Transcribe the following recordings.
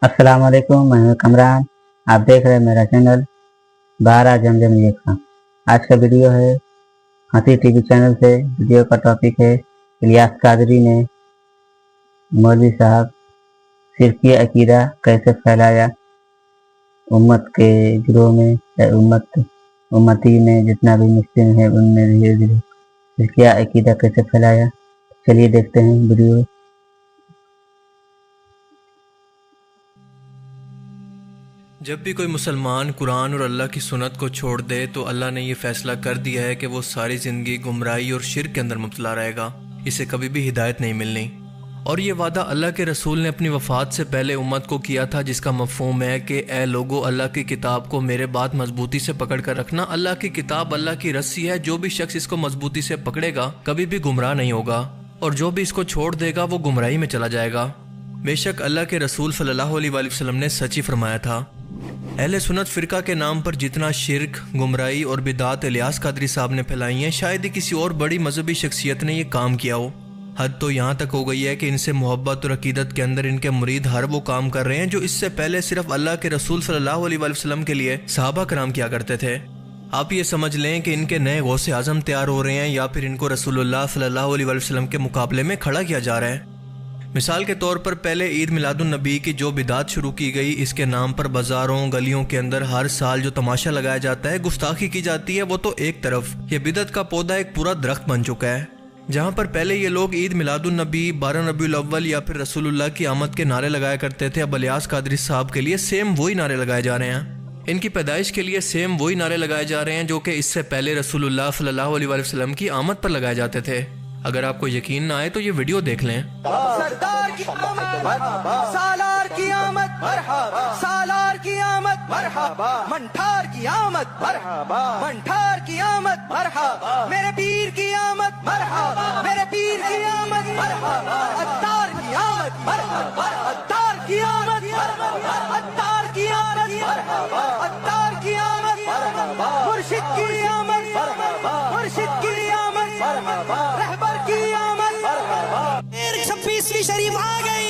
अस्सलाम वालेकुम, मैं हूं कमरान। आप देख रहे हैं मेरा चैनल बारा जमजम यकसा। आज का वीडियो है हंसी टीवी चैनल से। वीडियो का टॉपिक है इलियास कादरी ने मौलवी साहब शिरकी अकीदा कैसे फैलाया उम्मत के गिरोह में या उम्मती में जितना भी मुस्लिम है उनमें धीरे धीरे शिरकी अकीदा कैसे फैलाया। चलिए देखते हैं वीडियो। जब भी कोई मुसलमान कुरान और अल्लाह की सुन्नत को छोड़ दे तो अल्लाह ने यह फैसला कर दिया है कि वो सारी ज़िंदगी गुमराही और शिर्क के अंदर मुब्तला रहेगा, इसे कभी भी हिदायत नहीं मिलनी। और ये वादा अल्लाह के रसूल ने अपनी वफ़ात से पहले उम्मत को किया था, जिसका मफ़हूम है कि ए लोगो, अल्लाह की किताब को मेरे बाद मजबूती से पकड़ कर रखना। अल्लाह की किताब अल्लाह की रस्सी है, जो भी शख्स इसको मजबूती से पकड़ेगा कभी भी गुमराह नहीं होगा, और जो भी इसको छोड़ देगा वो गुमराही में चला जाएगा। बेशक अल्लाह के रसूल सल्लल्लाहु अलैहि वसल्लम ने सच ही फरमाया था। अहले सुन्नत फ़िरका के नाम पर जितना शिर्क, गुमराही और बिदात इलियास कादरी साहब ने फैलाई हैं, शायद ही किसी और बड़ी मजहबी शख्सियत ने यह काम किया हो। हद तो यहाँ तक हो गई है कि इनसे मोहब्बत और अकीदत के अंदर इनके मुरीद हर वो काम कर रहे हैं जो इससे पहले सिर्फ अल्लाह के रसूल सल्लल्लाहु अलैहि वसल्लम के लिए सहाबा कराम किया करते थे। आप ये समझ लें कि इनके नए गौसे आज़म तैयार हो रहे हैं, या फिर इनको रसूलुल्लाह सल्लल्लाहु अलैहि वसल्लम के मुकाबले में खड़ा किया जा रहा है। मिसाल के तौर पर पहले ईद मिलादुन नबी की जो बिदात शुरू की गई, इसके नाम पर बाज़ारों गलियों के अंदर हर साल जो तमाशा लगाया जाता है, गुस्ताखी की जाती है, वो तो एक तरफ, ये बिदत का पौधा एक पूरा दरख्त बन चुका है। जहाँ पर पहले ये लोग ईद मिलादुन नबी, 12 रबीउल अव्वल या फिर रसूलुल्लाह की आमद के नारे लगाया करते थे, अब इलियास कादरी साहब के लिए सेम वही नारे लगाए जा रहे हैं। इनकी पैदाइश के लिए सेम वही नारे लगाए जा रहे हैं जो कि इससे पहले रसूलुल्लाह सल्लल्लाहु अलैहि वसल्लम की आमद पर लगाए जाते थे। अगर आपको यकीन ना आए तो ये वीडियो देख लें। सरदार की आमद, सालार की आमद, सालार की आमद, मंठार की आमद, मंठार की आमद, मेरे पीर की आमद, मेरे पीर की आमद, अत्तार की आमद, अत्तार की आमद, अत्तार की आमद, अत्तार की आमद, मुर्शिद की आमद, मुर्शिद की आमद, रहबर की आमद। 26वीं शरीफ आ गई।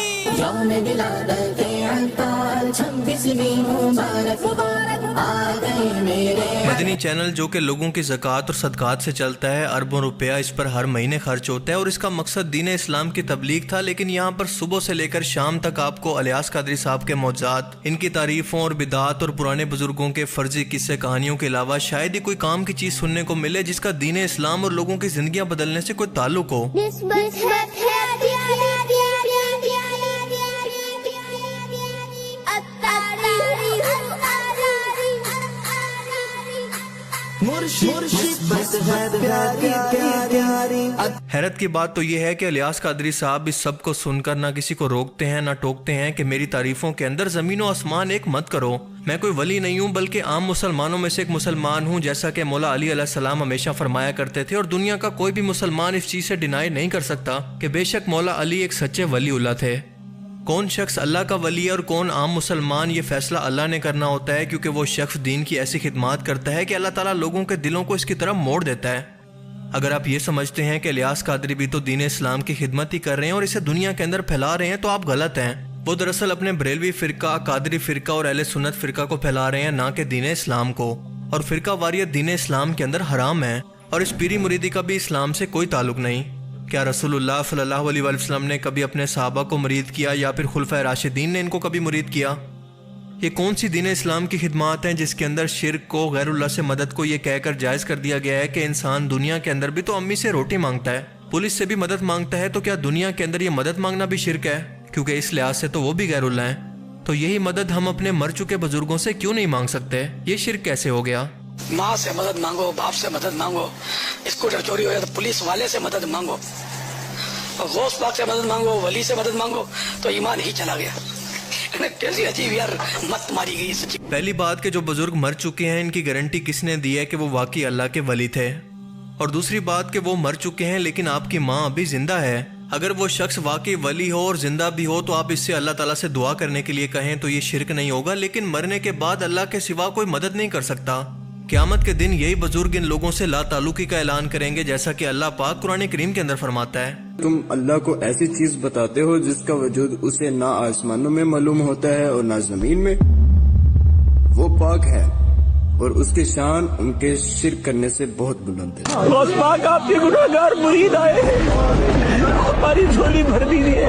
मदनी चैनल जो कि लोगों की ज़कात और सदकात से चलता है, अरबों रुपया इस पर हर महीने खर्च होता है और इसका मकसद दीन इस्लाम की तबलीग था। लेकिन यहाँ पर सुबह से लेकर शाम तक आपको इलियास कादरी साहब के मौजज़ात, इनकी तारीफ़ों और बिदात और पुराने बुजुर्गों के फर्जी किस्से कहानियों के अलावा शायद ही कोई काम की चीज़ सुनने को मिले जिसका दीन इस्लाम और लोगों की ज़िंदगियाँ बदलने से कोई ताल्लुक हो। हैरत की बात तो यह है कि इलियास कादरी साहब इस सब को सुनकर ना किसी को रोकते हैं ना टोकते हैं कि मेरी तारीफों के अंदर जमीन और आसमान एक मत करो। मैं कोई वली नहीं हूँ बल्कि आम मुसलमानों में से एक मुसलमान हूँ, जैसा कि मौला अली अलैहिस्सलाम हमेशा फरमाया करते थे। और दुनिया का कोई भी मुसलमान इस चीज़ से डिनाई नहीं कर सकता कि बेशक मौला अली एक सच्चे वलीउल्लाह थे। कौन शख्स अल्लाह का वली है और कौन आम मुसलमान, ये फैसला अल्लाह ने करना होता है, क्योंकि वो शख्स दीन की ऐसी खिदमत करता है कि अल्लाह ताला लोगों के दिलों को इसकी तरफ मोड़ देता है। अगर आप ये समझते हैं कि इलियास कादरी भी तो दीन इस्लाम की खिदमत ही कर रहे हैं और इसे दुनिया के अंदर फैला रहे हैं, तो आप गलत हैं। वो दरअसल अपने बरेलवी फ़िरका, कादरी फ़िरका और अहले सुन्नत फ़िरका को फैला रहे हैं, ना कि दीन इस्लाम को। और फ़िरका वारियत दीन इस्लाम के अंदर हराम है और इस पीरी मुरीदी का भी इस्लाम से कोई ताल्लुक नहीं। क्या रसूलुल्लाह सल्लल्लाहु अलैहि वसल्लम ने कभी अपने सहाबा को मुरीद किया या फिर खुलफाए राशिदीन ने इनको कभी मुरीद किया? ये कौन सी दीन इस्लाम की खिदमत हैं जिसके अंदर शिर्क को, गैरुल्लाह से मदद को ये कहकर जायज़ कर दिया गया है कि इंसान दुनिया के अंदर भी तो अम्मी से रोटी मांगता है, पुलिस से भी मदद मांगता है, तो क्या दुनिया के अंदर ये मदद मांगना भी शिर्क है? क्योंकि इस लिहाज से तो वो भी गैरुल्लाह है। तो यही मदद हम अपने मर चुके बुजुर्गों से क्यों नहीं मांग सकते? ये शिर्क कैसे हो गया? माँ से मदद मांगो, बाप से मदद मांगो, स्कूटर चोरी हो जाए तो पुलिस वाले से मदद मांगो, गौस पाक से मदद मांगो, वली से मदद मांगो, तो ईमान ही चला गया। कैसी अजीब यार मत मारी गई सच्ची। पहली बात कि जो बुजुर्ग मर चुके हैं, इनकी गारंटी किसने दी है कि वो वाकई अल्लाह के वली थे? और दूसरी बात कि वो मर चुके हैं लेकिन आपकी माँ अभी जिंदा है। अगर वो शख्स वाकई वली हो और जिंदा भी हो तो आप इससे अल्लाह ताला से दुआ करने के लिए कहें तो ये शिर्क नहीं होगा, लेकिन मरने के बाद अल्लाह के सिवा कोई मदद नहीं कर सकता। क़यामत के दिन यही बुजुर्ग इन लोगों से ला ताल्लुकी का ऐलान करेंगे, जैसा कि अल्लाह पाक कुरान करीम के अंदर फरमाता है। तुम अल्लाह को ऐसी चीज बताते हो जिसका वजूद उसे ना आसमानों में मालूम होता है और ना जमीन में। वो पाक है और उसकी शान उनके शिर्क करने से बहुत बुलंद है।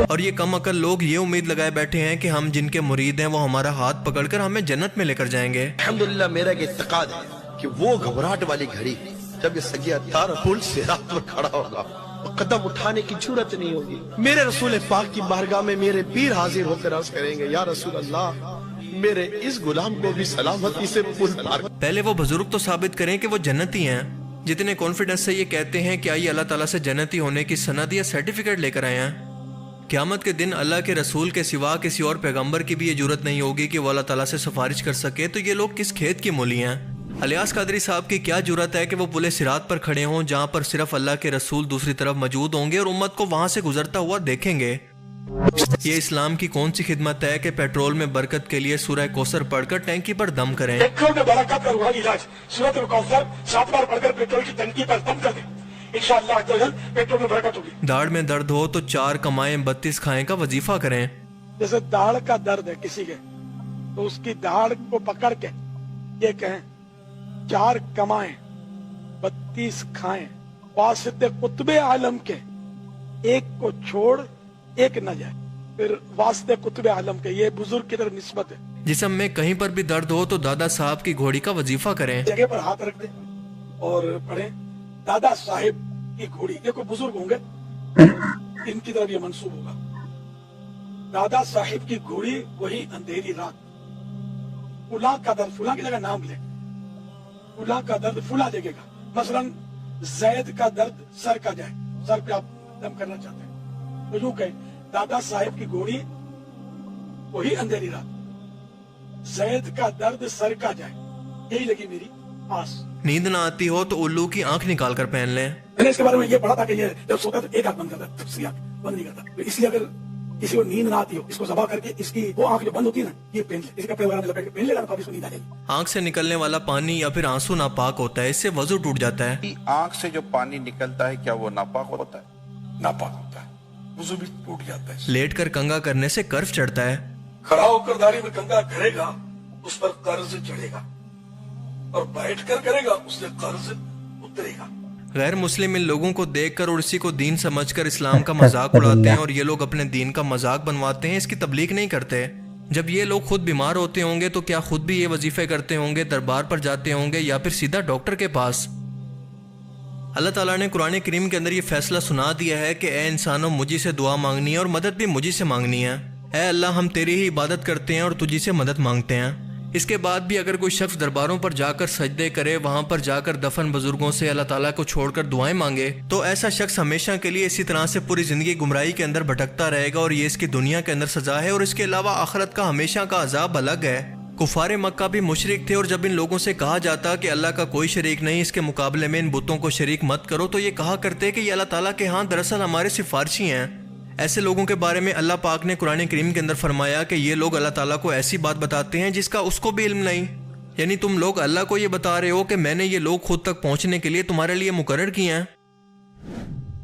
और ये कम अकल लोग ये उम्मीद लगाए बैठे हैं कि हम जिनके मुरीद हैं वो हमारा हाथ पकड़कर हमें जन्नत में लेकर जाएंगे। अल्हम्दुलिल्लाह, मेरा एक इत्तिकाद है कि वो घबराहट वाली घड़ी जब ये सैयद तार पुल से रात में खड़ा होगा, तो कदम उठाने की जरूरत नहीं होगी। मेरे रसूल पाक की बारगाह में मेरे पीर हाजिर होकर अर्ज करेंगे, या रसूल अल्लाह, मेरे इस गुलाम को भी सलामती से पुल पार। पहले वो बुजुर्ग तो साबित करें कि वो जन्नती हैं। जितने कॉन्फिडेंस से ये कहते हैं कि आइए अल्लाह ताला से जन्नती होने की सनद या सर्टिफिकेट लेकर आए हैं। क़यामत के दिन अल्लाह के रसूल के सिवा किसी और पैगंबर की भी ये जरूरत नहीं होगी कि वो अल्लाह ताला से सिफारिश कर सके, तो ये लोग किस खेत की मूली हैं। इलियास कादरी साहब की क्या जरूरत है कि वो पुले सिरात पर खड़े हों, जहां पर सिर्फ अल्लाह के रसूल दूसरी तरफ मौजूद होंगे और उम्मत को वहां से गुजरता हुआ देखेंगे। ये इस्लाम की कौन सी खिदमत है कि पेट्रोल में बरकत के लिए सूरह कौसर पढ़कर टैंकी पर दम करें। पेट्रोल में बरकत का रूहानी इलाज सूरह कौसर 7 बार पढ़कर पेट्रोल की टंकी पर दम कर दें, इंशाअल्लाह पेट्रोल में बरकत होगी। दाढ़ में दर्द हो तो 4 कमाएं 32 खाएं का वजीफा करें। जैसे दाढ़ का दर्द है किसी के, तो उसकी दाढ़ को पकड़ के ये कहें 4 कमाएं 32 खाएं, वासिते कुतुबे आलम के एक को छोड़ एक न जाए, फिर वास्ते कुतुबे आलम के, ये बुजुर्ग की तरफ निस्बत है। जिस्म में कहीं पर भी दर्द हो तो दादा साहब की घोड़ी का वजीफा करें। जगह पर हाथ रख दे और पढ़े दादा साहिब की घोड़ी। ये कोई बुजुर्ग होंगे, इनकी तरफ ये मंसूब होगा। दादा साहिब की घोड़ी वही अंधेरी रात, फुला का दर्द, फुला की जगह नाम ले, फुला का दर्द फुला देगा। मसलन जैद का दर्द सर का जाए, सर पे आप दम करना चाहते हैं तो यूं कहे दादा साहिब की घोड़ी वही अंधेरी रात, जैद का दर्द सर का जाए, यही लगी मेरी आस। नींद ना आती हो तो उल्लू की आंख निकाल कर पहन लें। मैंने इसके बारे में ये पढ़ा था कि ये जब सोता तो एक आंख बंद करता, दूसरी आंख बंद नहीं करता। तो इसलिए अगर किसी को नींद ना आती हो, इसको ज़बा करके इसकी वो आंख जो बंद होती है ना, ये पहन ले, इसी कपड़े वगैरह में लपेट के पहन लेगा तो इसको नींद आ जाएगी। आंख से निकलने वाला पानी या फिर आंसू नापाक होता है, इससे वजू टूट जाता है। आंख से जो पानी निकलता है क्या वो नापाक होता है? नापाक होता है, वजू भी टूट जाता है। लेट कर कंगा करने से कर्फ चढ़ता है। खड़ा होकर दाढ़ी में कंगा करेगा उस पर कर्ज चढ़ेगा, और बैठ कर करेगा उससे कर्ज उतरेगा। गैर मुस्लिम इन लोगों को देखकर और इसी को दीन समझकर इस्लाम का मजाक उड़ाते हैं, और ये लोग अपने दीन का मजाक बनवाते हैं, इसकी तबलीग नहीं करते। जब ये लोग खुद बीमार होते होंगे तो क्या खुद भी ये वजीफे करते होंगे, दरबार पर जाते होंगे या फिर सीधा डॉक्टर के पास। अल्लाह ताला ने कुरान करीम के अंदर ये फैसला सुना दिया है कि ए इंसानों, मुझी से दुआ मांगनी है और मदद भी मुझी से मांगनी है। ए अल्लाह, हम तेरी ही इबादत करते हैं और तुझी से मदद मांगते हैं। इसके बाद भी अगर कोई शख्स दरबारों पर जाकर सजदे करे, वहां पर जाकर दफन बुजुर्गों से अल्लाह ताला को छोड़कर दुआएं मांगे, तो ऐसा शख्स हमेशा के लिए इसी तरह से पूरी जिंदगी गुमराही के अंदर भटकता रहेगा, और ये इसकी दुनिया के अंदर सजा है, और इसके अलावा आखिरत का हमेशा का अजाब अलग है। कुफारे मक्का भी मुशरिक थे, और जब इन लोगों से कहा जाता कि अल्लाह का कोई शरीक नहीं, इसके मुकाबले में इन बुतों को शरीक मत करो, तो ये कहा करते कि ये अल्लाह ताला के यहाँ दरअसल हमारे सिफारशी हैं। ऐसे लोगों के बारे में अल्लाह पाक ने कुरान करीम के अंदर फरमाया कि ये लोग अल्लाह ताला को ऐसी बात बताते हैं जिसका उसको भी इल्म नहीं। यानी तुम लोग अल्लाह को ये बता रहे हो कि मैंने ये लोग खुद तक पहुंचने के लिए तुम्हारे लिए मुकर्रर किए हैं।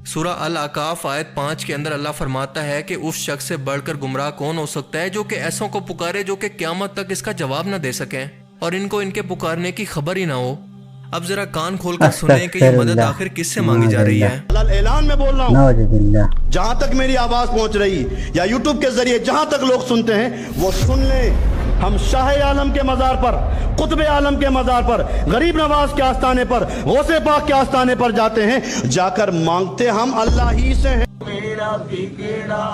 सूरह अल अकाफ आयत 5 के अंदर अल्लाह फरमाता है कि उस शख्स से बढ़कर गुमराह कौन हो सकता है जो कि ऐसों को पुकारे जो कि क़यामत तक इसका जवाब न दे सकें, और इनको इनके पुकारने की खबर ही ना हो। अब जरा कान खोलकर सुने कि ये मदद आखिर किससे मांगी जा रही है। ऐलान में बोल रहा हूँ, जहाँ तक मेरी आवाज पहुँच रही या यूट्यूब के जरिए जहाँ तक लोग सुनते हैं वो सुन ले। हम शाह आलम के मजार पर, कुतुबे आलम के मजार पर, गरीब नवाज के आस्थाने पर, गौसे पाक के आस्थाने पर जाते हैं, जाकर मांगते हम अल्लाह ही से हैं। मेरा बिगड़ा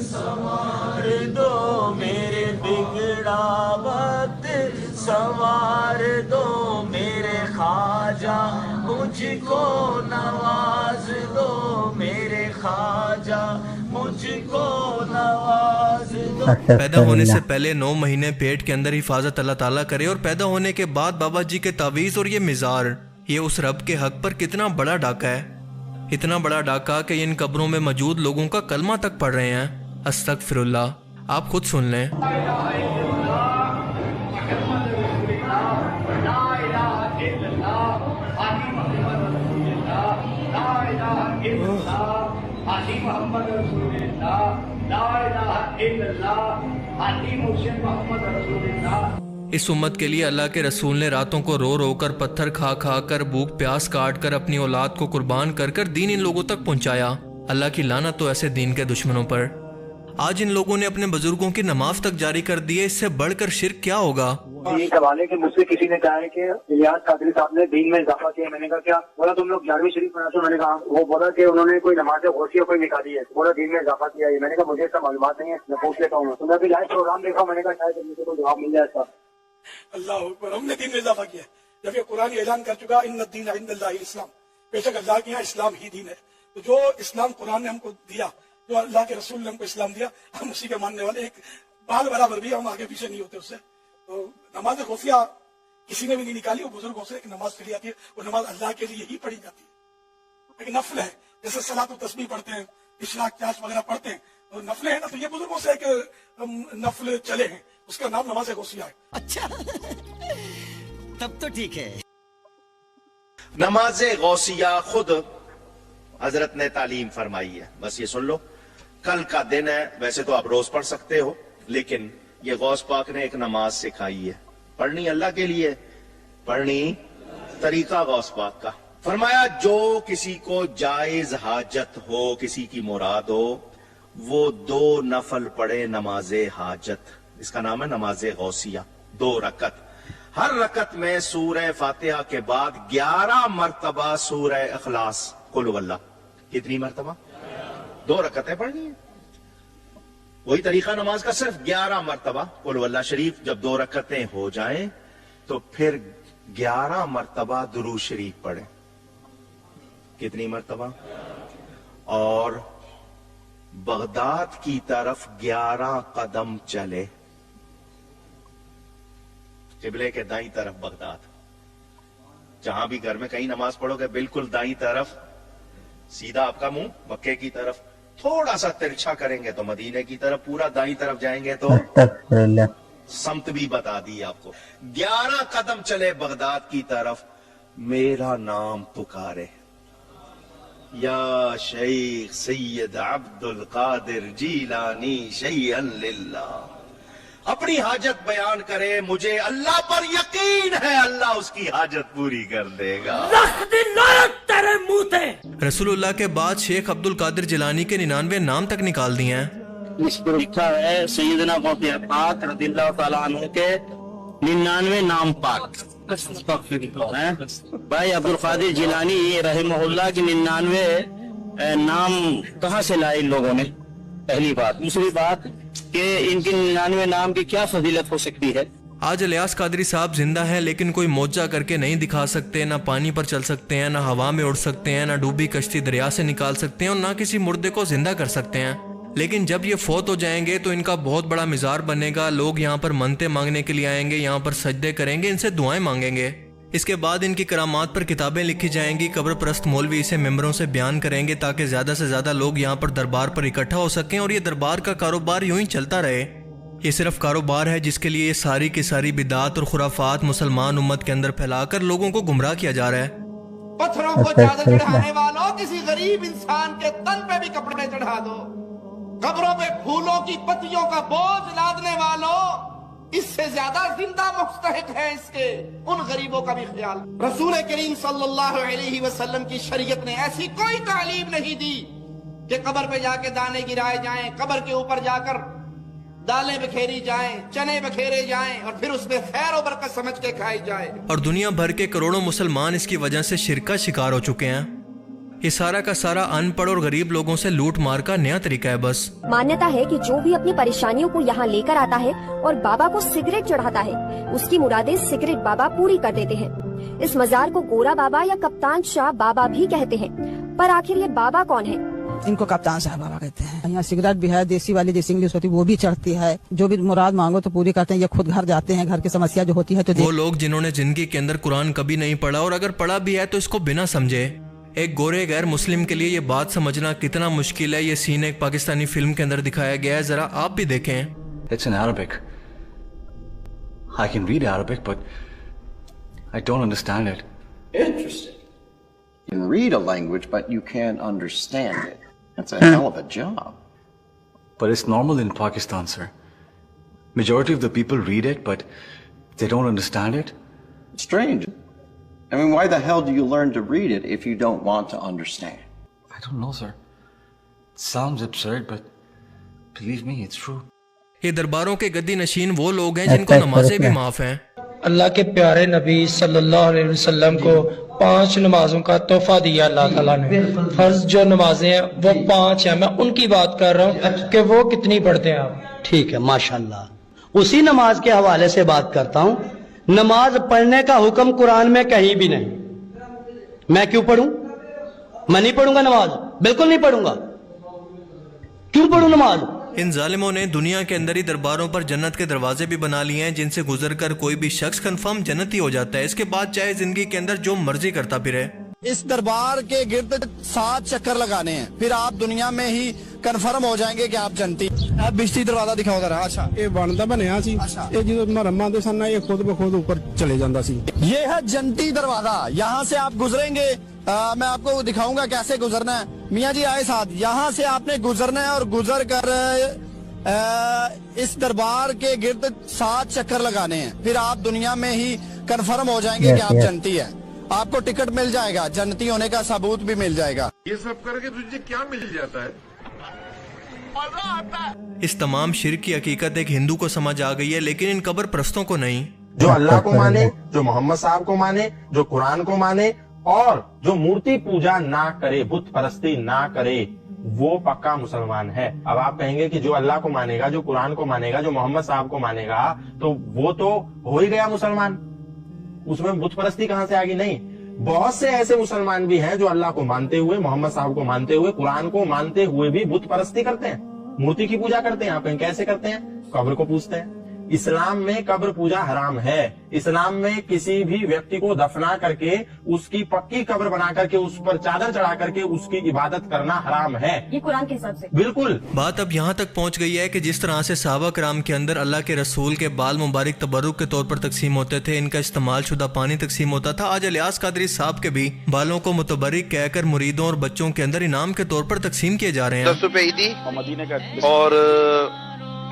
संवार दो, मेरे बिगड़ा वक्त संवार दो, मेरे ख्वाजा मुझको नवाज दो, मेरे ख्वाजा मुझको नवाज दो। पैदा होने से पहले 9 महीने पेट के अंदर हिफाजत अल्लाह ताला करे, और पैदा होने के बाद बाबा जी के तावीज़ और ये मिज़ार, ये उस रब के हक पर कितना बड़ा डाका है। इतना बड़ा डाका कि इन कब्रों में मौजूद लोगों का कलमा तक पढ़ रहे हैं। अस्तगफिरुल्लाह। आप खुद सुन लें। हाजी मोहम्मद रसूलुल्लाह, ला इलाहा इल्लल्लाह, हाजी मोहम्मद रसूलुल्लाह, ला इलाहा इल्लल्लाह, हाजी मुर्शिद मोहम्मद रसूलुल्लाह। इस उम्मत के लिए अल्लाह के रसूल ने रातों को रो रो कर, पत्थर खा खा कर, भूख प्यास काट कर, अपनी औलाद को कुर्बान कर कर दीन इन लोगों तक पहुंचाया। अल्लाह की लानत तो ऐसे दीन के दुश्मनों पर। आज इन लोगों ने अपने बुजुर्गों की नमाज तक जारी कर दी है, इससे बढ़कर शिर्क क्या होगा। ये सवाल है कि मुझसे किसी ने कहा है कि इलियास कादरी साहब ने दीन में इजाफा किया। मैंने कहा क्या? बोला तुम लोग 11वीं शरीफ पढ़ाते हो। मैंने कहा वो बोला कि उन्होंने कोई नमाज गौसिया कोई निकाली है, बोला दीन में इजाफा किया है। मैंने कहा मुझे इसका मालूमात नहीं है, मैं पूछ लेता हूँ। तो मैं भी लाइव प्रोग्राम देखा, मैंने कहा शायद मुझे कोई जवाब मिल जाए इसका। अल्लाह अकबर, हमने दीन में इजाफा किया जब ये कुरान ऐलान कर चुका इन्न दीन इंदल्लाहिल इस्लाम, बेशक अल्लाह के यहाँ इस्लाम ही दीन है। तो जो इस्लाम कुरान ने हमको दिया, जो अल्लाह के रसूल ने हमको इस्लाम दिया, हम उसी के मानने वाले, एक बाल बराबर भी हम आगे पीछे नहीं होते उससे। तो नमाज खुफिया किसी ने भी नहीं निकाली, वो बुजुर्गों से एक नमाज पढ़ी जाती है, वो नमाज अल्लाह के लिए ही पढ़ी जाती है, एक नफल है। जैसे सलात और तस्बीह पढ़ते हैं, इशराक क्यास वगैरह पढ़ते हैं, और नफले हैं ना, तो ये बुजुर्गों से एक नफल चले हैं, उसका नाम नमाज गौसिया है। अच्छा तब तो ठीक है। नमाज गौसिया खुद हजरत ने तालीम फरमाई है, बस ये सुन लो। कल का दिन है, वैसे तो आप रोज पढ़ सकते हो, लेकिन ये गौस पाक ने एक नमाज सिखाई है। पढ़नी अल्लाह के लिए, पढ़नी तरीका गौस पाक का। फरमाया जो किसी को जायज हाजत हो, किसी की मुराद हो, वो 2 नफल पढ़े नमाज हाजत, इसका नाम है नमाज गौसिया। 2 रकत, हर रकत में सूरह फातिहा के बाद 11 मरतबा सूरह इखलास कुल वल्लाह। कितनी मरतबा? 2 रकतें पढ़नी है। वही तरीका नमाज का, सिर्फ 11 मरतबा कुल वल्लाह शरीफ। जब 2 रकतें हो जाएं तो फिर 11 मरतबा दुरूद शरीफ पढ़े। कितनी मरतबा? और बगदाद की तरफ 11 कदम चले, किबले के दाईं तरफ बगदाद। जहां भी घर में कहीं नमाज पढ़ोगे, बिल्कुल दाईं तरफ, सीधा आपका मुंह मक्के की तरफ, थोड़ा सा तिरछा करेंगे तो मदीने की तरफ, पूरा दाईं तरफ जाएंगे तो समत भी बता दी आपको। 11 कदम चले बगदाद की तरफ, मेरा नाम पुकारे, या शेख सैयद अब्दुल कादिर जीलानी शैयन लिल्लाह। अपनी हाजत बयान करे, मुझे अल्लाह पर यकीन है, अल्लाह उसकी हाजत पूरी कर देगा। रसूलुल्लाह के बाद शेख अब्दुल कादिर जिलानी के 99 नाम तक निकाल दिए हैं। इस पर लिखा है सैयदना गौसे पाक रज़ियल्लाहु ताला अन्हु के 99 नाम पाक हैं। भाई अब्दुल कादिर जिलानी रहमहुल्लाह की 99 नाम कहाँ से लाए इन लोगों ने? पहली बात। दूसरी बात कि इनके 99 नाम की क्या फजीलत हो सकती है? आज इलियास कादरी साहब जिंदा हैं, लेकिन कोई मौजा करके नहीं दिखा सकते। ना पानी पर चल सकते हैं, ना हवा में उड़ सकते हैं, ना डूबी कश्ती दरिया से निकाल सकते हैं, और ना किसी मुर्दे को जिंदा कर सकते हैं। लेकिन जब ये फौत हो जाएंगे तो इनका बहुत बड़ा मिजार बनेगा। लोग यहाँ पर मन्नतें मांगने के लिए आएंगे, यहाँ पर सजदे करेंगे, इनसे दुआएं मांगेंगे। इसके बाद इनकी करामात पर किताबें लिखी जाएंगी। कब्र परस्त मौलवी इसे मेंबरों से बयान करेंगे ताकि ज्यादा से ज्यादा लोग यहाँ पर दरबार पर इकट्ठा हो सकें, और ये दरबार का कारोबार यूं ही चलता रहे। ये सिर्फ कारोबार है जिसके लिए सारी की सारी बिदात और खुराफात मुसलमान उम्मत के अंदर फैलाकर लोगों को गुमराह किया जा रहा है। पत्थरों को चादर चढ़ाने वालों, किसी गरीब इंसान के तन पे भी कपड़े चढ़ा दो। कब्रों पे फूलों की पत्तियों का बोझ लादने वालों, इससे ज्यादा जिंदा मुस्तहिक है इसके उन गरीबों का भी ख्याल। रसूल करीम सल्लल्लाहु अलैहि वसल्लम की शरीयत ने ऐसी कोई तालीम नहीं दी कि कब्र पे जाके दाने गिराए जाएं, कब्र के ऊपर जाकर दालें बखेरी जाएं, चने बखेरे जाएं, और फिर उसमें खैर और बरकत समझ के खाई जाए। और दुनिया भर के करोड़ों मुसलमान इसकी वजह से शिरक का शिकार हो चुके हैं। ये सारा का सारा अनपढ़ और गरीब लोगों से लूट मार का नया तरीका है। बस मान्यता है कि जो भी अपनी परेशानियों को यहाँ लेकर आता है और बाबा को सिगरेट चढ़ाता है, उसकी मुरादें सिगरेट बाबा पूरी कर देते हैं। इस मजार को गोरा बाबा या कप्तान शाह बाबा भी कहते हैं, पर आखिर ये बाबा कौन है? इनको कप्तान साहब बाबा कहते हैं। यहाँ सिगरेट भी है, देसी वाली जैसी इंग्लिश होती है वो भी चढ़ती है। जो भी मुराद मांगो तो पूरी करते हैं। ये खुद घर जाते हैं, घर की समस्या जो होती है तो वो लोग जिन्होंने जिंदगी के अंदर कुरान कभी नहीं पढ़ा, और अगर पढ़ा भी है तो इसको बिना समझे। एक गोरे गैर मुस्लिम के लिए ये बात समझना कितना मुश्किल है, ये सीन एक पाकिस्तानी फिल्म के अंदर दिखाया गया है, जरा आप भी देखें। It's in Arabic. I can read Arabic, but I don't understand it. Interesting. You can read a language, but you can't understand it. That's a hell of a job. But it's normal in Pakistan, sir. Majority of the people read it, but they don't understand it. Strange. I mean, why the hell do you learn to read it if you don't want to understand? I don't know, sir. It sounds absurd, but believe me, it's true. یہ درباروں کے گدی نشین وہ لوگ ہیں جن کو نمازیں بھی معاف ہیں. اللہ کے پیارے نبی صلی اللہ علیہ وسلم کو 5 نمازوں کا تحفہ دیا اللہ تعالیٰ نے. فرض جو نمازیں ہیں وہ 5 ہیں. میں ان کی بات کر رہا ہوں کہ وہ کتنی پڑھتے ہیں آپ. ٹھیک ہے، ماشاءاللہ. اسی نماز کے حوالے سے بات کرتا ہوں. نماز پڑھنے کا حکم قرآن میں کہیں بھی نہیں. میں کیوں پڑھوں؟ میں نہیں پڑھوں گا نماز، بالکل نہیں پڑھوں گا. کیوں پڑھوں نماز؟ ان ظالموں نے دنیا کے اندر ہی درباروں پر جنت کے دروازے بھی بنا لیے ہیں جن سے گزر کر کوئی بھی شخص کنفرم جنتی ہو جاتا ہے. اس کے بعد چاہے زندگی کے اندر جو مرضی کرتا پھرے. اس دربار کے گرد 7 چکر لگانے ہیں، پھر آپ دنیا میں ہی کنفرم ہو جائیں گے کہ آپ جنتی. آپ بشتی دروازہ دکھاؤ ذرا. اچھا یہ بنتا بنیا سی، یہ جدو محرم آتے سن یہ خود بخود اوپر چلے جاتا سی. یہ ہے جنتی دروازہ. یہاں سے آپ گزریں گے، میں آپ کو دکھاؤں گا کیسے گزرنا ہے. میاں جی آئے ساتھ. یہاں سے آپ نے گزرنا ہے اور گزر کر اس دربار کے گرد 7 چکر لگانے ہیں، پھر آپ دنیا میں ہی کنفرم ہو جائیں گے کہ آپ جنتی ہیں. آپ کو ٹکٹ مل جائے گا، جنتی ہونے کا ثبوت بھی مل جائے گا. یہ سب کر کے تجھے کیا مل جاتا ہے؟ اس تمام شرک کی حقیقت ایک ہندو کو سمجھ آ گئی ہے، لیکن ان قبر پرستوں کو نہیں. جو اللہ کو مانے، جو محمد صاحب کو مانے، جو قرآن کو مانے اور جو مورتی پوجا نہ کرے، بت پرستی نہ کرے، وہ پکا مسلمان ہے. اب آپ کہیں گے کہ جو اللہ کو مانے گا، جو قرآن کو مانے گا، جو محمد صاحب کو مانے گا تو وہ تو ہو ہی گیا مسلمان. اس میں بت پرستی کہاں سے آگی؟ نہیں. بہت سے ایسے مسلمان بھی ہیں جو اللہ کو مانتے ہوئے، محمد صاحب کو مانتے ہوئے، قرآن کو مانتے ہوئے بھی بت پرستی کرتے ہیں، مورتی کی پوجا کرتے ہیں. آپ کہیں کیسے کرتے ہیں؟ قبر کو پوجتے ہیں. اسلام میں قبر پوجا حرام ہے. اسلام میں کسی بھی ویکتی کو دفنا کر کے اس کی پکی قبر بنا کر کے اس پر چادر چڑھا کر کے اس کی عبادت کرنا حرام ہے. یہ قرآن کے حساب سے بالکل. بات اب یہاں تک پہنچ گئی ہے کہ جس طرح سے صحابہ کرام کے اندر اللہ کے رسول کے بال مبارک تبرک کے طور پر تقسیم ہوتے تھے، ان کا استعمال شدہ پانی تقسیم ہوتا تھا، آج الیاس قادری صاحب کے بھی بالوں کو متبرک کہہ کر مریدوں اور بچوں کے اندر انعام کے طور پر تقسیم کیے جا رہے ہیں. 10 روپے عیدی اور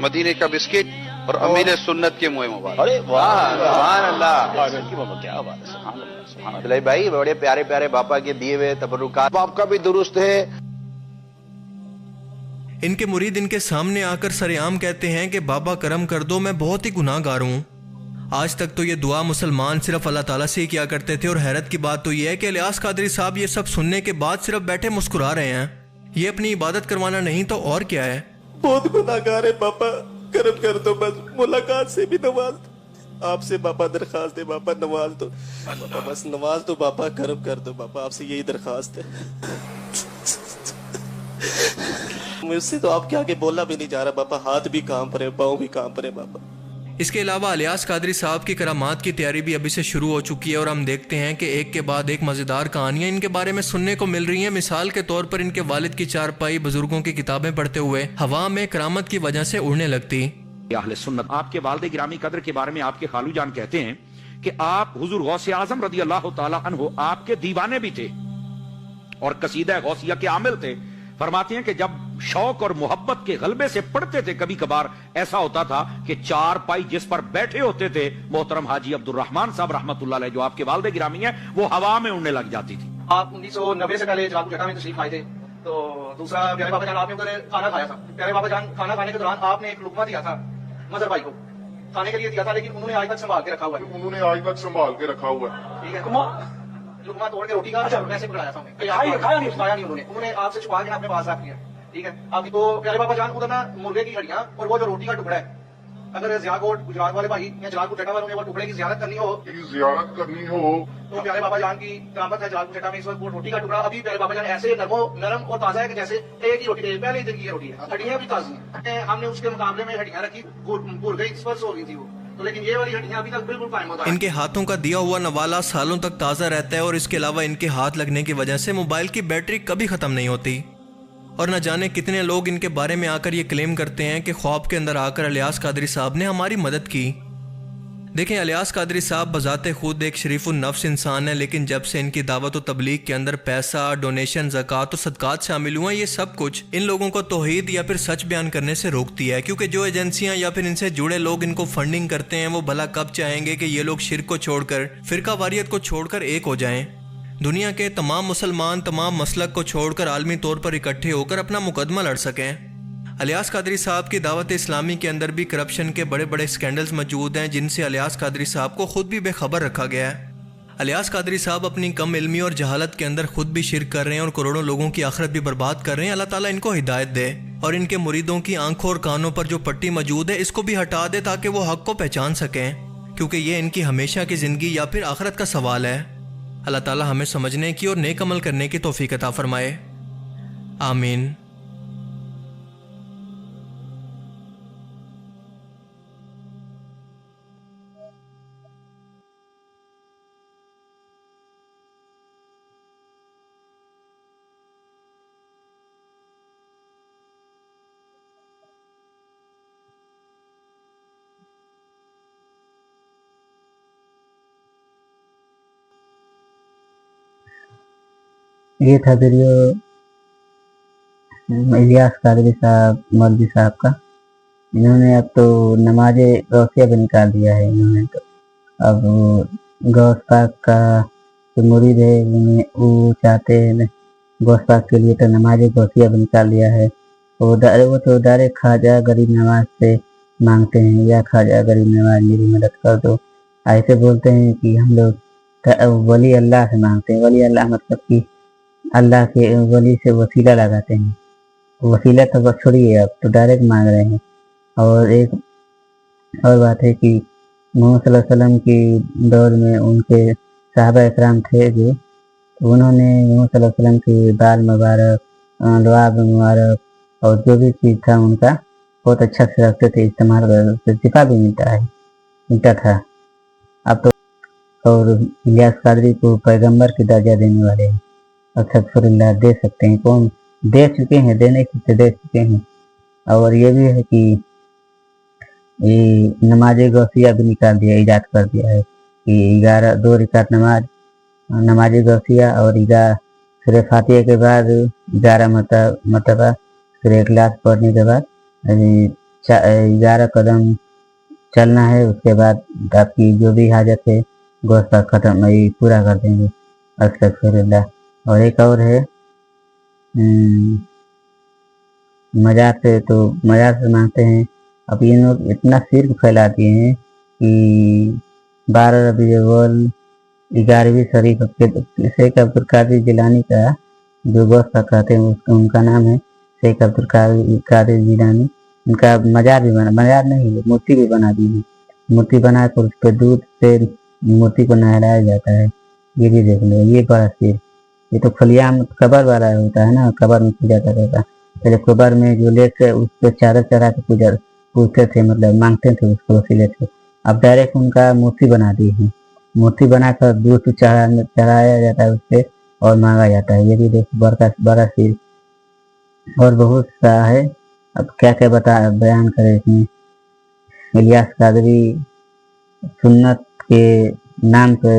مدینے کا بسکٹ اور امیر سنت کے منہ مبارک. ارے واہ سبحان اللہ، کیا بات ہے. سبحان اللہ سبحان اللہ. بھائی بڑے پیارے پیارے باپا کے دیے ہوئے تبرکات آپ کا بھی درست ہے. ان کے مرید ان کے سامنے آ کر سرعام کہتے ہیں کہ بابا کرم کر دو، میں بہت ہی گناہ گار ہوں. آج تک تو یہ دعا مسلمان صرف اللہ تعالیٰ سے ہی کیا کرتے تھے، اور حیرت کی بات تو یہ ہے کہ الیاس قادری صاحب یہ سب سننے کے بعد صرف بیٹھے مسکرا رہے ہیں. یہ اپنی عبادت کروانا نہیں تو اور کیا ہے. بہت گناہ گار ہے باپا، کرم کر دو، بس ملاقات سے بھی نواز دو. آپ سے باپا درخواست ہے، باپا نواز دو، باپا بس نواز دو، باپا کرم کر دو، باپا آپ سے یہی درخواست ہے. مجھ سے تو آپ کے آگے بولنا بھی نہیں جا رہا باپا، ہاتھ بھی کانپ رہے، پاؤں بھی کانپ رہے باپا. اس کے علاوہ الیاس قادری صاحب کی کرامات کی تیاری بھی ابھی سے شروع ہو چکی ہے، اور ہم دیکھتے ہیں کہ ایک کے بعد ایک مزیدار کہانیاں ان کے بارے میں سننے کو مل رہی ہیں. مثال کے طور پر ان کے والد کی چارپائی بزرگوں کی کتابیں پڑھتے ہوئے ہوا میں کرامت کی وجہ سے اڑنے لگتی. اہل سنت آپ کے والد گرامی قدر کے بارے میں آپ کے خالو جان کہتے ہیں کہ آپ حضور غوث اعظم رضی اللہ تعالی عنہ آپ کے دیوانے بھی تھے اور قصیدہ غوثیہ کے عامل تھے. فرماتے ہیں کہ جب شوق اور محبت کے غلبے سے پڑھتے تھے کبھی کبھار ایسا ہوتا تھا کہ چار پائی جس پر بیٹھے ہوتے تھے محترم حاجی عبد الرحمان صاحب رحمۃ اللہ علیہ جو آپ کے والد گرامی ہیں، وہ ہوا میں اڑنے لگ جاتی تھی. آپ 1990 سے پہلے جلال پور چٹا میں تشریف آئے تھے، تو دوسرا پیارے بابا جان آپ نے ادھر کھانا کھایا تھا. پیارے بابا جان کھانا کھانے کے دوران آپ نے ایک لقمہ دیا تھا مظہر بھائی کو کھانے کے لیے دیا تھا، لیکن انہوں نے آج تک سنبھال کے رکھا ہوا ہے. ٹھیک ہے، لقمہ توڑ کے روٹی کا پیسے پکڑایا تھا، کھایا نہیں انہوں نے آپ سے چھپا کے اپنے پاس رکھ لیا. ٹھیک ہے، اب تو پیارے بابا جان ادھر نا مرغے کی ہڈیاں اور وہ جو روٹی کا ٹکڑا ہے، اگر ضیاء کوٹ گجرات والے بھائی یا جلال پور چٹا والوں نے وہ ٹکڑے کی زیارت کرنی ہو تو پیارے بابا جان کی کرامت ہے. جلال پور چٹا میں اس وقت وہ روٹی کا ٹکڑا ابھی پیارے بابا جان ایسے نرم اور تازہ ہے کہ جیسے ایک ہی روٹی پہلے دن کی روٹی ہے. ہڈیاں بھی تازی ہیں. ہم نے اس کے مقابلے میں ہڈیاں رکھی، بھول گئی، اس پر سو گئی تھی وہ، تو لیکن یہ والی ہڈیاں ابھی تک بالکل قائم ہوتا ہے. ان کے ہاتھوں کا دیا ہوا نوالا سالوں تک تازہ رہتا ہے، اور اس کے علاوہ ان کے ہاتھ لگنے کی وجہ سے موبائل کی بیٹری کبھی ختم نہیں ہوتی. اور نہ جانے کتنے لوگ ان کے بارے میں آ کر یہ کلیم کرتے ہیں کہ خواب کے اندر آ کر الیاس قادری صاحب نے ہماری مدد کی، دیکھیں الیاس قادری صاحب بذات خود ایک شریف النفس انسان ہیں، لیکن جب سے ان کی دعوت و تبلیغ کے اندر پیسہ، ڈونیشن، زکوٰۃ و صدقات شامل ہوا، یہ سب کچھ ان لوگوں کو توحید یا پھر سچ بیان کرنے سے روکتی ہے، کیونکہ جو ایجنسیاں یا پھر ان سے جڑے لوگ ان کو فنڈنگ کرتے ہیں وہ بھلا کب چاہیں گے کہ یہ لوگ شرک کو چھوڑ کر، فرقہ واریت کو چھوڑ کر ایک ہو جائیں، دنیا کے تمام مسلمان تمام مسلک کو چھوڑ کر عالمی طور پر اکٹھے ہو کر اپنا مقدمہ لڑ سکیں۔ الیاس قادری صاحب کی دعوت اسلامی کے اندر بھی کرپشن کے بڑے بڑے سکینڈلز موجود ہیں، جن سے الیاس قادری صاحب کو خود بھی بے خبر رکھا گیا ہے۔ الیاس قادری صاحب اپنی کم علمی اور جہالت کے اندر خود بھی شرک کر رہے ہیں اور کروڑوں لوگوں کی آخرت بھی برباد کر رہے ہیں۔ اللہ تعالیٰ ان کو ہدایت دے اور ان کے مریدوں کی آنکھوں اور کانوں پر جو پٹی موجود ہے اس کو بھی ہٹا دے تاکہ وہ حق کو پہچان سکیں، کیونکہ یہ ان کی ہمیشہ کی زندگی یا پھر آخرت کا سوال ہے۔ اللہ تعالیٰ ہمیں سمجھنے کی اور نیک عمل کرنے کی توفیق عطا فرمائے، آمین۔ یہ تھا ویڈیو الیاس قادری صاحب مولوی صاحب کا۔ انہوں نے اب تو نماز غوثیہ بھی نکال دیا ہے، انہوں نے تو اب غوث پاک کا جو مرید ہے وہ چاہتے ہیں غوث پاک کے لیے تو نماز غوثیہ بھی نکال دیا ہے۔ وہ تو ڈائریکٹ خواجہ غریب نواز سے مانگتے ہیں، یا خواجہ غریب نواز میری مدد کر دو، ایسے بولتے ہیں کہ ہم لوگ ولی اللہ سے مانگتے ہیں۔ ولی اللہ مطلب کہ اللہ کے ولی سے وسیلہ لگاتے ہیں، وسیلہ تو بس چھوڑیے، اب تو ڈائریکٹ مانگ رہے ہیں۔ اور ایک اور بات ہے کہ محمد صلی اللہ علیہ وسلم کی دور میں ان کے صحابہ اکرام تھے جو انہوں نے محمد صلی اللہ علیہ وسلم کے بال مبارک، لعاب مبارک اور جو بھی چیز تھا ان کا بہت اچھا سے رکھتے تھے، استعمال کرتے، شفا بھی ملتا تھا۔ اب تو اور الیاس قادری کو پیغمبر کی درجہ دینے والے ہیں، استغفر اللہ دے سکتے ہیں، کون دے چکے ہیں، دینے کی دے چکے ہیں۔ اور یہ بھی ہے کہ نماز غوثیہ بھی نکال دیا، ایجاد کر دیا ہے کہ 2 رکعت نماز غوثیہ اور سورہ فاتحہ کے بعد 11 مرتبہ سورہ اخلاص پڑھنے کے بعد 11 قدم چلنا ہے، اس کے بعد آپ کی جو بھی حاجت ہے غوث پاک ختم پورا کر دیں گے، استغفر اللہ۔ اور ایک اور ہے مزار سے مانگتے ہیں۔ اب یہ لوگ اتنا شرک پھیلا دیے ہیں کہ 12 ربیع الاول 11ویں شریف شیخ عبدالقادر جیلانی کا جو غوث پاک کہتے ہیں ان کا نام ہے شیخ عبدالقادر جیلانی، ان کا مزار بھی بنا، مزار نہیں مورتی بھی بنا دی ہے، مورتی بنا کر اس پہ دودھ سے مورتی کو نہلایا جاتا ہے۔ یہ بھی دیکھ لو، یہ بڑا شرک۔ یہ تو خلیام قبر والا ہوتا ہے نا، قبر میں پوجا کرتا تھا، پہلے قبر میں جو لے کے اس پہ چادر چڑھا کے پوجتے تھے، مطلب مانگتے تھے اس کو وسیلے سے۔ اب ڈائریکٹ ان کا مورتی بنا دی ہے، مورتی بنا کر دودھ چڑھایا جاتا ہے اس پہ اور مانگا جاتا ہے۔ یہ بھی دیکھ بڑا شرک اور بہت سا ہے، اب کیا کیا بیان کرے اس میں۔ الیاس قادری سنت کے نام پہ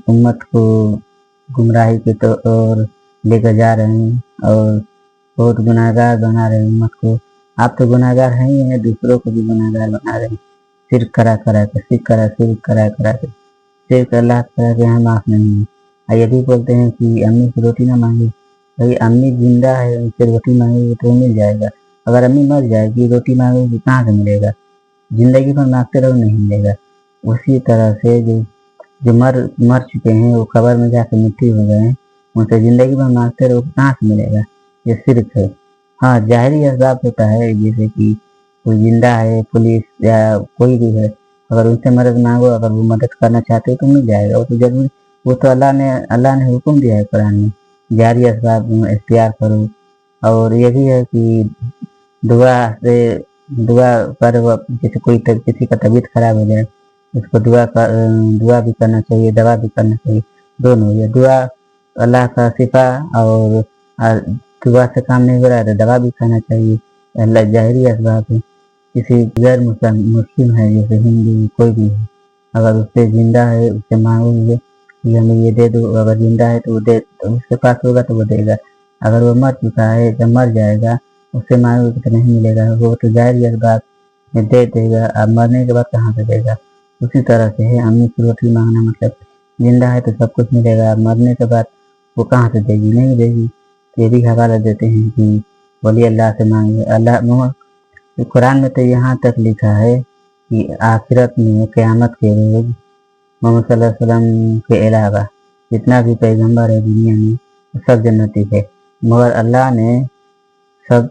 امت کو گمراہی کے طور لے کر جا رہے ہیں اور بہت گناہگار بنا رہے ہیں امت کو۔ آپ تو گناہگار ہیں ہی ہیں، دوسروں کو بھی گناہگار بنا رہے ہیں، شرک کرا کے شرک اللہ تعالیٰ کے یہاں معاف نہیں ہے۔ یہ بھی بولتے ہیں کہ امی سے روٹی نہ مانگے، بھائی امی زندہ ہے، ان سے روٹی مانگے تو مل جائے گا، اگر امی مر جائے گی روٹی مانگے گی کہاں سے ملے گا؟ زندگی بھر مانگتے رہو نہیں ملے گا۔ اسی طرح سے جو مر چکے ہیں وہ قبر میں جا کے مٹی ہو گئے ہیں، ان سے زندگی بھر مانگتے رہو کہاں سے ملے گا؟ یہ شرک ہے۔ ہاں ظاہری اسباب ہوتا ہے، جیسے کہ کوئی زندہ ہے، پولیس یا کوئی بھی ہے، اگر ان سے مدد مانگو، اگر وہ مدد کرنا چاہتے ہو تو مل جائے گا، وہ تو ضروری، وہ تو اللہ نے حکم دیا ہے قرآن میں، جاری اسباب اختیار کرو۔ اور یہ بھی ہے کہ دعا پر جیسے کسی کا طبیعت خراب ہو جائے اس کو دعا بھی کرنا چاہیے، دوا بھی کرنا چاہیے، دونوں۔ یہ دعا اللہ کا شفا اور دعا سے کام نہیں ہو رہا ہے تو دوا بھی کھانا چاہیے، اللہ ظاہری اسباب ہے۔ किसी गैर मुस्लिम है, जैसे हिंदू कोई भी है, अगर उससे जिंदा है उससे मांगोगे कि हमें ये दे दो, अगर जिंदा है तो वो दे, तो उसके पास होगा तो वो देगा। अगर वो मर चुका है, जब मर जाएगा उससे मांगोगे तो नहीं मिलेगा, वो तो जाहिर बात में दे देगा। अब मरने के बाद कहाँ से देगा? उसी तरह से है अम्मी की रोटी मांगना, मतलब जिंदा है तो सब कुछ मिलेगा, मरने के बाद वो कहाँ से देगी? नहीं देगी। ये भी हवाला देते हैं कि बोलिए अल्लाह से मांगे। अल्लाह कुरान में तो यहाँ तक लिखा है कि आखिरत में क़यामत के रोज मोहम्मद सल्लल्लाहु अलैहि वसल्लम के अलावा जितना भी पैगंबर है दुनिया में सब जन्नती है, मगर अल्लाह ने सब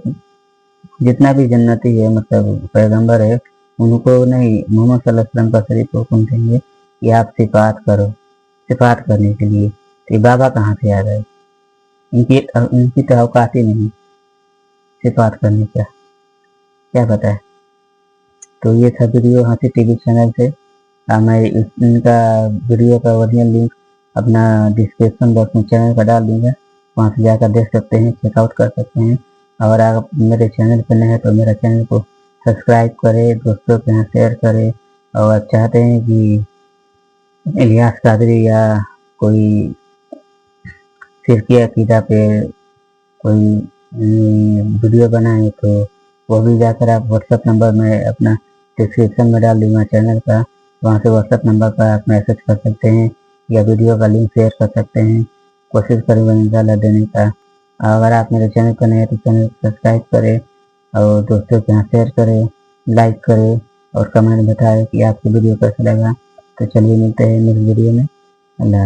जितना भी जन्नती है मतलब पैगंबर है उनको नहीं, मोहम्मद सल्लल्लाहु अलैहि वसल्लम का शरीफ हुक्म देंगे कि आप सिफात करो। सिफात करने के लिए तो बाबा कहाँ से आ गए? इनकी तो औकात ही नहीं सिफात करने का, क्या पता है। तो ये था वीडियो हंसी टीवी चैनल से। मैं इनका वीडियो का ओरिजिनल लिंक अपना डिस्क्रिप्शन बॉक्स में चैनल का डाल दूंगा, वहाँ से जाकर देख सकते हैं, चेकआउट कर सकते हैं। और आप मेरे चैनल पर नए हैं तो मेरा चैनल को सब्सक्राइब करें, दोस्तों के यहाँ शेयर करें। और चाहते हैं कि इलियास कादरी या कोई फिरकी अकीदा पे कोई वीडियो बनाए तो वो भी जाकर आप व्हाट्सएप नंबर में अपना डिस्क्रिप्शन में डाल दूंगा चैनल का, वहाँ से व्हाट्सएप नंबर पर आप मैसेज कर सकते हैं या वीडियो का लिंक शेयर कर सकते हैं। कोशिश करेंगे इंशाल्लाह देने का। अगर आप मेरे चैनल पर नए हैं तो चैनल को सब्सक्राइब करें और दोस्तों के यहाँ शेयर करें, लाइक करें और कमेंट बताएं कि आपकी वीडियो कैसा लगा। तो चलिए मिलते हैं नेक्स्ट वीडियो में। अल्लाह।